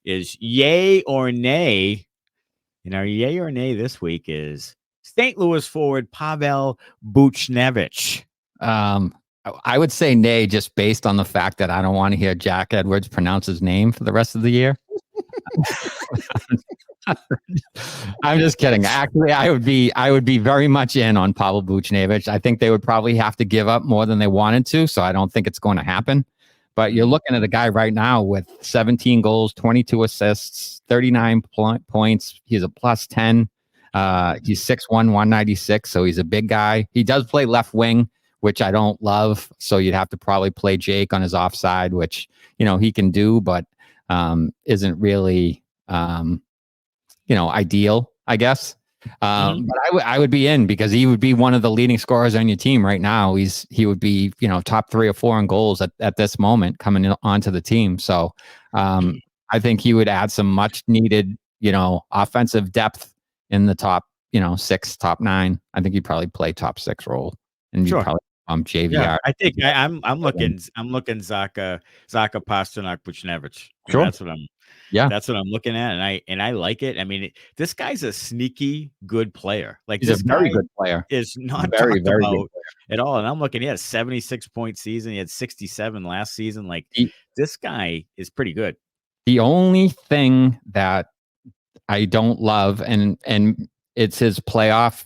is yay or nay. And our yay or nay this week is St. Louis forward Pavel Buchnevich. I would say nay, just based on the fact that I don't want to hear Jack Edwards pronounce his name for the rest of the year. I'm just kidding. Actually, I would be very much in on Pavel Buchnevich. I think they would probably have to give up more than they wanted to, so I don't think it's going to happen. But you're looking at a guy right now with 17 goals, 22 assists, 39 points. He's a plus 10. He's 6'1", 196, so he's a big guy. He does play left wing, which I don't love. So you'd have to probably play Jake on his offside, which, he can do, but isn't really, ideal, I guess. But I would be in because he would be one of the leading scorers on your team right now. He would be, top 3 or 4 in goals at this moment coming onto the team. So I think he would add some much needed, offensive depth in the top, 6, top 9. I think he'd probably play top 6 role, and you'd probably JVR. Yeah, I think I'm looking Zaka Pasternak Buchnevich. Sure. That's what I'm looking at, and I like it. I mean, this guy's a sneaky good player. Like, he's a very good player. Is not very about at all. And I'm looking. He had a 76-point season. He had 67 last season. Like, this guy is pretty good. The only thing that I don't love, and it's his playoff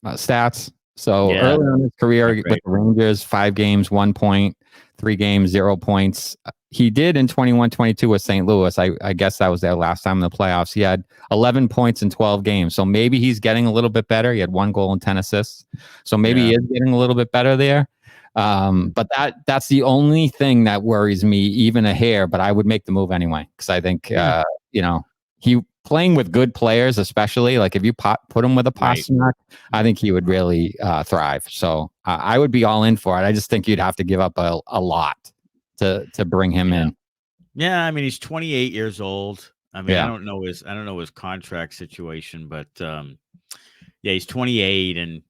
stats. So early in his career with the Rangers, 5 games, 1 point, 3 games, 0 points. He did in 21-22 with St. Louis. I guess that was their last time in the playoffs. He had 11 points in 12 games. So maybe he's getting a little bit better. He had 1 goal and 10 assists. So maybe he is getting a little bit better there. But that's the only thing that worries me, even a hair. But I would make the move anyway, because I think, he playing with good players, especially like if you put him with a Pasternak, I think he would really thrive. So I would be all in for it. I just think you'd have to give up a lot to bring him in. Yeah, I mean, he's 28 years old. I mean, I don't know his contract situation, but he's 28, and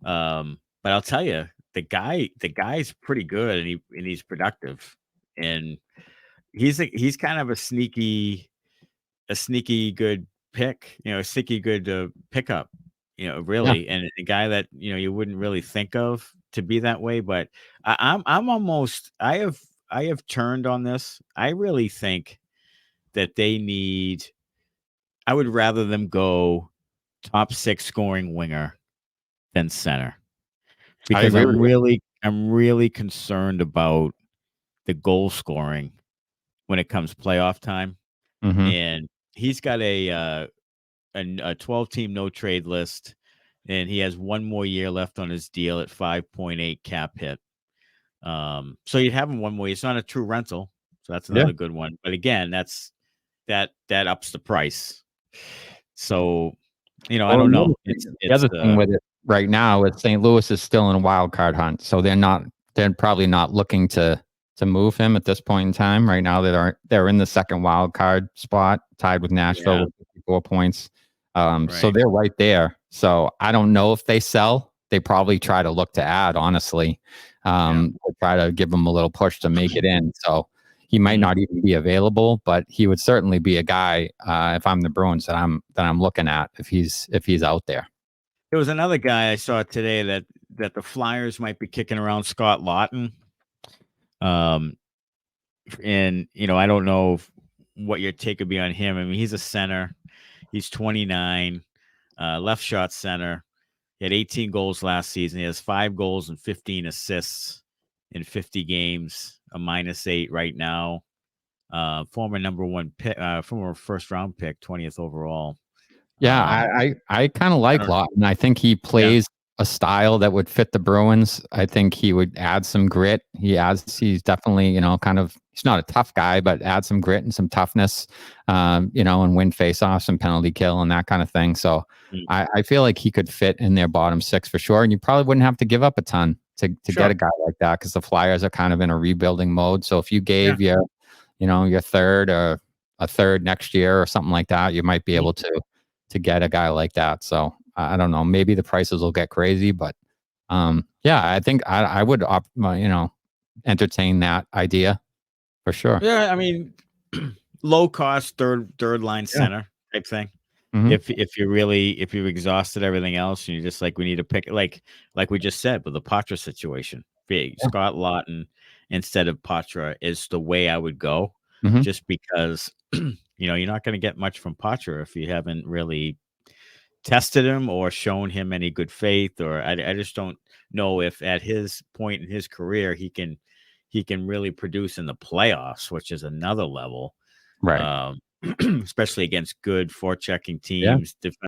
but I'll tell you, the guy's pretty good, and he's productive, and he's kind of a sneaky good pick, a sneaky good pickup, really, and a guy that you wouldn't really think of to be that way. But I'm almost I have turned on this. I really think that I would rather them go top 6 scoring winger than center, because I'm really concerned about the goal scoring when it comes playoff time. And he's got a 12-team no trade list, and he has 1 more year left on his deal at 5.8 cap hit. So you'd have him 1 more. It's not a true rental, so that's another good one. But again, that ups the price. So I don't know. The other thing with it right now is St. Louis is still in a wild card hunt, so they're probably not looking to move him at this point in time. Right now, they're in the second wild card spot, tied with Nashville with 54 points. So they're right there. So I don't know if they sell. They probably try to look to add, honestly. Try to give him a little push to make it in. So he might not even be available, but he would certainly be a guy if I'm the Bruins that I'm looking at if he's out there. There was another guy I saw today that the Flyers might be kicking around, Scott Laughton. And I don't know what your take would be on him. I mean, he's a center. He's 29, left shot center. He had 18 goals last season. He has 5 goals and 15 assists in 50 games, a -8 right now. Former number 1 pick, former first round pick, 20th overall. Yeah, I kind of like Lawton. I think he plays a style that would fit the Bruins. I think he would add some grit. He's definitely, he's not a tough guy, but add some grit and some toughness, and win faceoffs and penalty kill and that kind of thing. So I feel like he could fit in their bottom 6 for sure. And you probably wouldn't have to give up a ton to get a guy like that, because the Flyers are kind of in a rebuilding mode. So if you gave your third or a third next year or something like that, you might be able to get a guy like that. So I don't know. Maybe the prices will get crazy, but I think I would entertain that idea for sure. Yeah, I mean, low cost third line center type thing. If you've exhausted everything else and you're just like, we need to pick, like we just said with the Patra situation, Scott Lawton instead of Patra is the way I would go, just because you're not going to get much from Patra if you haven't really tested him or shown him any good faith, or I just don't know if at his point in his career he can really produce in the playoffs, which is another level, right? especially against good forechecking teams,